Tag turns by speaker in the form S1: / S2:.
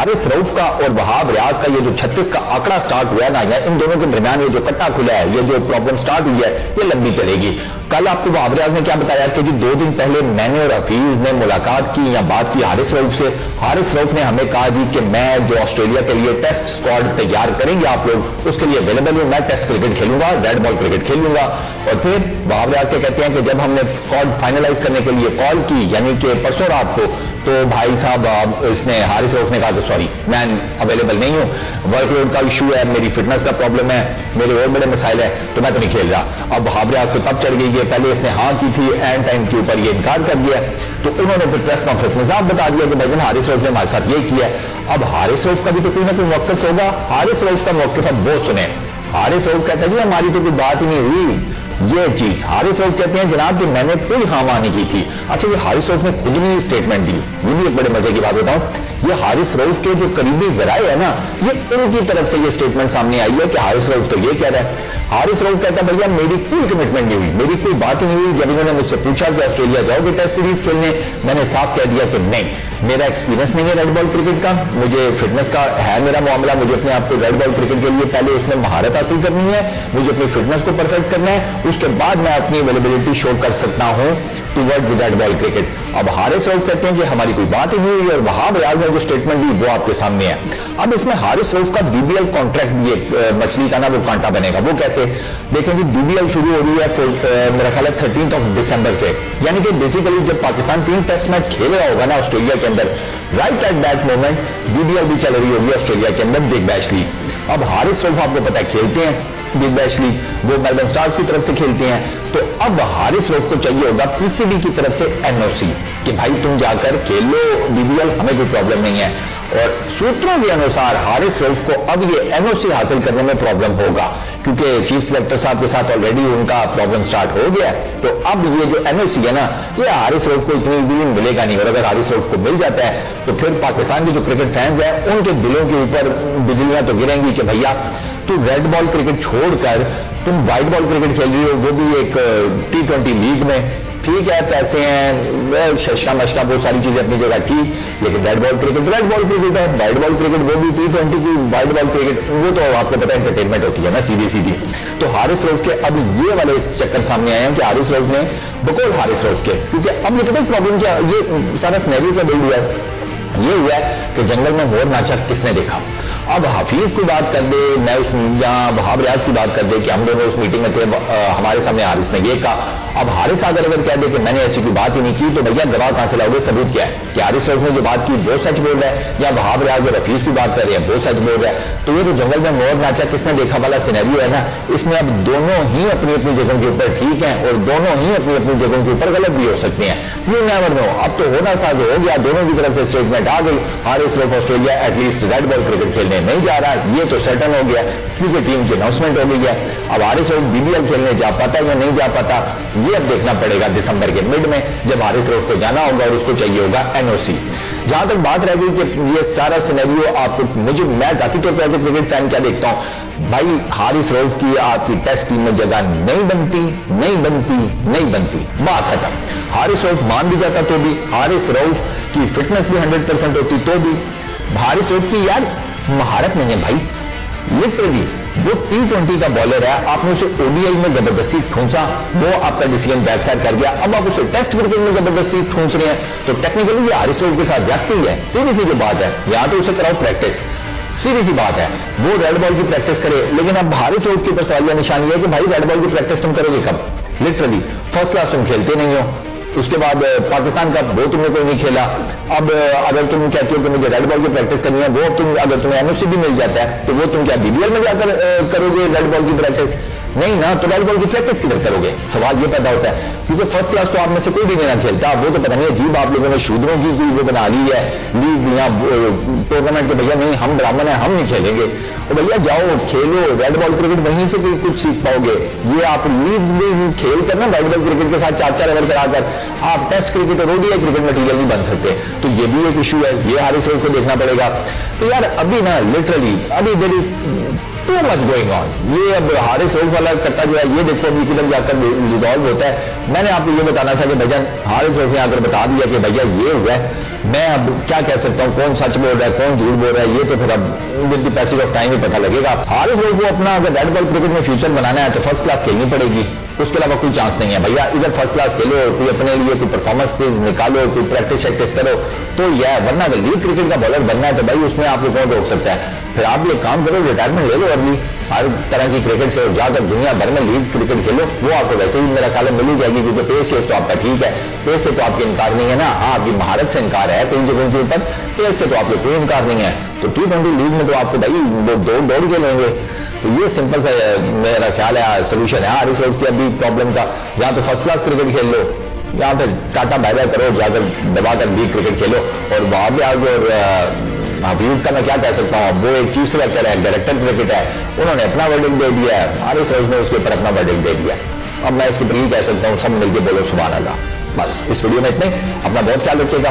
S1: हारिस रऊफ का और वहाब रियाज का ये जो 36 का आंकड़ा स्टार्ट हुआ है ना, या इन दोनों के दरमियान ये जो कट्टा खुला है, ये जो प्रॉब्लम स्टार्ट हुई है, ये लंबी चलेगी। कल आपको वहाब रियाज ने क्या बताया कि जी 2 दिन पहले मैंने और हफीज ने मुलाकात की या बात की हारिस रऊफ से। हारिस रऊफ ने हमें कहा जी कि मैं जो ऑस्ट्रेलिया के लिए टेस्ट स्क्वाड तैयार करेंगे आप लोग, उसके लिए अवेलेबल हूं, मैं टेस्ट क्रिकेट खेलूंगा, रेड बॉल क्रिकेट खेलूंगा। और फिर वहाब रियाज कहते हैं कि जब हमने स्क्वाड फाइनलाइज करने के लिए कॉल की, यानी कि परसों रात को, तो भाई साहब इसने हारिस रऊफ ने कहा कि सॉरी मैं अवेलेबल नहीं हूं, वर्कलोड का इशू है, मेरी फिटनेस का प्रॉब्लम है, मेरे और बड़े मसाइल है, तो मैं तो नहीं खेल रहा। अब वहाब रियाज को तब चढ़ गई है, पहले इसने हाँ की थी, एंड टाइम के ऊपर ये इनकार कर दिया, तो उन्होंने फिर प्रेस कॉन्फ्रेंस में साफ बता दिया कि भाई हारिस रऊफ ने हमारे साथ ये किया है। अब हारिस रऊफ का भी तो कोई ना कोई मौक़िफ़ होगा, हारिस रऊफ का मौक़िफ़ अब वो सुने। हारिस रऊफ कहता है जी हमारी तो कोई बात ही नहीं हुई, ये चीज हारिस रऊफ कहते हैं जनाब कि मैंने कोई खामा नहीं की थी। अच्छा, ये हारिस रऊफ ने खुद नहीं स्टेटमेंट दी, ये भी एक बड़े मजे की बात बताऊं, ये हारिस रऊफ के जो करीबी जराए है ना, ये उनकी तरफ से ये स्टेटमेंट सामने आई है कि हारिस रऊफ तो ये कह रहा है। हारिस रऊफ कहता है भैया मेरी कोई कमिटमेंट नहीं हुई, मेरी कोई बात ही नहीं हुई। जब इन्होंने मुझसे पूछा कि ऑस्ट्रेलिया जाओगे टेस्ट सीरीज खेलने, मैंने साफ कह दिया कि नहीं, मेरा एक्सपीरियंस नहीं है रेड बॉल क्रिकेट का, मुझे फिटनेस का है मेरा मामला, मुझे अपने आप को रेड बॉल क्रिकेट के लिए पहले उसमें महारत हासिल करनी है, मुझे अपनी फिटनेस को परफेक्ट करना है, उसके बाद मैं अपनी अवेलेबिलिटी शो कर सकता हूं टुवर्ड्स रेड बॉल क्रिकेट। अब हारिस रऊफ कहते हैं कि हमारी कोई बात ही नहीं हुई, और वहाब रियाज ने जो स्टेटमेंट दी वो आपके सामने है। अब इसमें हारिस रऊफ का बीबीएल कॉन्ट्रैक्ट भी एक मछली का ना वो कांटा बनेगा। वो कैसे देखें जी, बीबीएल शुरू हो रही है मेरा ख्याल है 13 दिसंबर से, यानी कि बेसिकली जब पाकिस्तान 3 टेस्ट मैच खेल रहा होगा ना ऑस्ट्रेलिया के अंदर, right at that moment BBL भी चल रही होगी ऑस्ट्रेलिया के अंदर, बिग बैश लीग। अब हारिस रऊफ आपको पता है खेलते हैं बिग बैश लीग, वो मेलबर्न स्टार्स की तरफ से खेलते हैं, तो अब हारिस रऊफ को चाहिए होगा पीसीबी की तरफ से एनओसी कि भाई तुम जाकर खेल लो बीबीएल, हमें कोई प्रॉब्लम नहीं है। और सूत्रों के अनुसार हारिस रऊफ को अब ये एनओसी हासिल करने में प्रॉब्लम होगा, क्योंकि चीफ सिलेक्टर साहब के साथ ऑलरेडी उनका प्रॉब्लम स्टार्ट हो गया है। तो अब ये जो एनओसी है ना, ये हारिस रऊफ को इतनी इजीली मिलेगा नहीं, और अगर हारिस रऊफ को मिल जाता है तो फिर पाकिस्तान के जो क्रिकेट फैंस हैं उनके दिलों के ऊपर बिजलियां तो गिरेंगी कि भैया तू रेड बॉल क्रिकेट छोड़कर तुम व्हाइट बॉल क्रिकेट खेल रही हो, वो भी एक T20 लीग में। ठीक है, पैसे हैं, शशका मशका बहुत सारी चीजें अपनी जगह ठीक, लेकिन red ball cricket red ball cricket है, व्हाइट बॉल क्रिकेट वो भी T20 की व्हाइट बॉल क्रिकेट, वो तो आपको पता है एंटरटेनमेंट होती है ना सीधी सीधी। तो हारिस रऊफ के अब ये वाले चक्कर सामने आए हैं कि हारिस रऊफ ने बकौल हारिस रऊफ के, क्योंकि अब ये पता प्रॉब्लम क्या, ये सारा सिनेरियो क्या बिल्ड हुआ है, ये हुआ है कि जंगल में मोर नाचा किसने देखा। अब हफीज की बात कर दे, मैं उस या वहाब रियाज की बात कर दे कि हम दोनों उस मीटिंग में थे, हमारे सामने हारिस ने ये कहा। अब हारिस अगर कह दे कि मैंने ऐसी कोई बात ही नहीं की, तो भैया गवाह कहां से लाओगे, सबूत क्या है कि हारिस रऊफ ने जो बात की वो सच बोल रहा है, या वहाब रियाज और हफीज की बात कर रहे हैं वो सच बोल रहा है। तो ये जो जंगल में मोर नाचा किसने देखा वाला सिनेरियो है ना, इसमें अब दोनों ही अपनी अपनी जगहों के ऊपर ठीक है, और दोनों ही अपनी अपनी जगहों के ऊपर गलत भी हो सकते हैं। यू नेवर नो, अब तो होना था जो हो गया, दोनों की तरफ से स्टेटमेंट आ गई, Haris Rauf Australia at least red ball cricket खेलने नहीं जा रहा, ये तो सर्टन हो गया क्योंकि टीम की अनाउंसमेंट हो गई है। अब हारिस रऊफ बीबीएल खेलने जा पाता है या नहीं जा पाता, ये अब देखना पड़ेगा दिसंबर के मिड में, जब हारिस रऊफ को जाना होगा और उसको चाहिए होगा एनओसी। जहां तक बात रह गई कि ये सारा सिनेरियो आपको, मैं जाती तौर पर एज ए क्रिकेट फैन क्या देखता हूं, भाई हारिस रऊफ की आपकी टेस्ट टीम में जगह नहीं बनती, नहीं बनती, नहीं बनती, बात खत्म। हारिस रऊफ मान भी जाता तो भी, हारिस रऊफ की फिटनेस भी 100% होती तो भी, हारिस रऊफ की यार महारत नहीं है भाई, लिटरली वो T20 का बॉलर है, आपने उसे ओडीआई में जबरदस्ती ठूंसा, वो आपका डिसीजन बैकफायर कर गया, अब आप उसे टेस्ट क्रिकेट में जबरदस्ती ठूंस रहे हैं, तो टेक्निकली ये हारिस रऊफ के साथ ज्यादती है, सीधी सी जो बात है। या तो उसे कराओ प्रैक्टिस, सीधी सी बात है, वो रेड बॉल की प्रैक्टिस करे, लेकिन अब हारिस रऊफ के ऊपर सवालिया निशानी है कि भाई रेड बॉल की प्रैक्टिस तुम करोगे कब, लिटरली फर्स्ट क्लास तुम खेलते नहीं हो, उसके बाद पाकिस्तान का वो तुमने कोई नहीं खेला, अब अगर तुम कहते हो कि मुझे रेड बॉल की प्रैक्टिस करनी है, वो तुम अगर तुम्हें एनओसी भी मिल जाता है तो वो तुम क्या बीबीएल में जाकर करोगे रेड बॉल की प्रैक्टिस, नहीं ना, तो रेड बॉल की प्रैक्टिस किधर करोगे, सवाल ये पैदा होता है। क्योंकि फर्स्ट क्लास तो आप में से कोई भी नहीं ना खेलता, वो तो पता नहीं अजीब आप लोगों ने शूद्रों की कोई वो बना ली है लीग या टूर्नामेंट के, भैया नहीं हम ब्राह्मण है हम नहीं खेलेंगे, तो भैया जाओ खेलो रेड बॉल क्रिकेट, वहीं से कोई कुछ सीख पाओगे। ये आप लीग्स में खेल कर ना रेड बॉल क्रिकेट के साथ 4-4 ओवर कराकर आप टेस्ट क्रिकेट और ओडीआई क्रिकेट मटीरियल नहीं बन सकते, तो ये भी एक इशू है, ये हारिस रऊफ को देखना पड़ेगा। तो यार अभी ना लिटरली अभी there is too much going on, ये अब हारिस रऊफ वाला कट्टा जो है ये देखो अभी किधर जाकर रिजॉल्व होता है। मैंने आपको ये बताना था कि भैया हारिस रऊफ ने आकर बता दिया कि भैया ये हुआ है, मैं अब क्या कह सकता हूँ, कौन सच बोल रहा है कौन झूठ बोल रहा है, ये तो फिर अब with the passage of time ही पता लगेगा। हारिस रऊफ को अपना अगर रेड बॉल क्रिकेट में फ्यूचर बनाना है तो फर्स्ट क्लास खेलनी पड़ेगी, उसके अलावा कोई चांस नहीं है भैया। इधर फर्स्ट क्लास खेलो, कोई अपने लिए कोई परफॉर्मेंसेज निकालो, कोई प्रैक्टिस करो तो यह, वरना अगर लीग क्रिकेट का बॉलर बनना है तो भाई उसमें आपको कौन रोक सकता है। फिर आप ये काम करो, रिटायरमेंट ले लो अर्ली, हर तरह की क्रिकेट से जाकर दुनिया भर में लीग क्रिकेट खेलो, वो आपको वैसे ही मेरा ख्याल मिल ही जाएगी, क्योंकि पेस तो आपका ठीक है, पेस से तो आपकी इनकार नहीं है ना। हाँ, आपकी महारत से इनकार है कई जगहों के ऊपर, पेस से तो आपको कोई इनकार नहीं है। तो T20 लीग में तो आपको भाई वो दौड़ के लेंगे। तो ये सिंपल सा मेरा ख्याल है सोल्यूशन है हारिस रऊफ की अभी प्रॉब्लम का। या तो फर्स्ट क्लास क्रिकेट खेल लो, या फिर टाटा बाय बाय करो, जाकर दबाकर लीग क्रिकेट खेलो। और वहां भी आज और हफीज का मैं क्या कह सकता हूँ, वो एक चीफ सेलेक्टर है, डायरेक्टर क्रिकेट है, उन्होंने अपना वर्डिक्ट दे दिया है, हारिस रऊफ ने उसके ऊपर अपना वर्डिक्ट दे दिया। अब मैं इसके ऊपर ये कह सकता हूँ, सब मिलकर बोलो सुभान अल्लाह। बस इस वीडियो में इतने, अपना बहुत ख्याल रखिएगा।